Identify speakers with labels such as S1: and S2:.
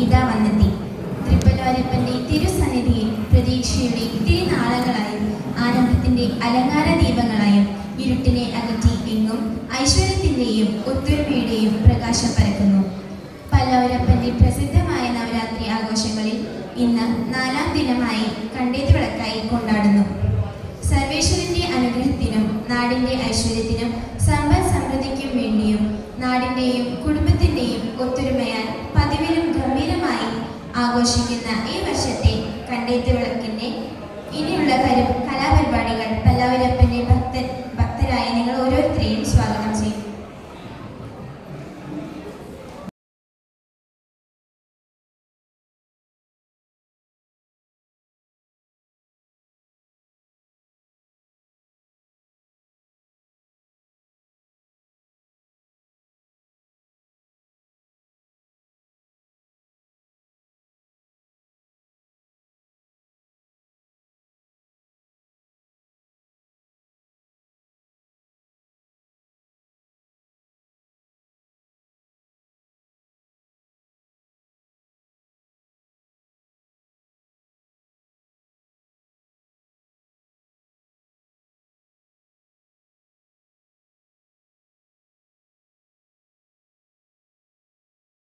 S1: ഇതാ വന്നെത്തി. തൃപ്പലോരപ്പന്റെ തിരുസന്നിധിയിൽ പ്രതീക്ഷയുടെ തിരുനാളങ്ങളായും ആനന്ദത്തിന്റെ അലങ്കാര ദീപങ്ങളായും ഇരുട്ടിനെ അകറ്റി എങ്ങും ഐശ്വര്യത്തിന്റെയും ഒത്തൊരുമയുടെയും പ്രകാശം പരക്കുന്നു. പലോരപ്പന്റെ പ്രസിദ്ധമായ നവരാത്രി ആഘോഷങ്ങളിൽ ഇന്ന് 4ാം ദിനമായി കണ്ടേത്തി വിളക്കായി കൊണ്ടാടുന്നു. സർവേശ്വരന്റെ അനുഗ്രഹത്തിനും നാടിന്റെ ഐശ്വര്യത്തിനും സമ്പൽ സമൃദ്ധിക്കും വേണ്ടിയും നാടിന്റെയും കുടുംബത്തിന്റെയും ഒത്തൊരുമയാൽ പതിവിലും ഗംഭീരമായി ആഘോഷിക്കുന്ന ഈ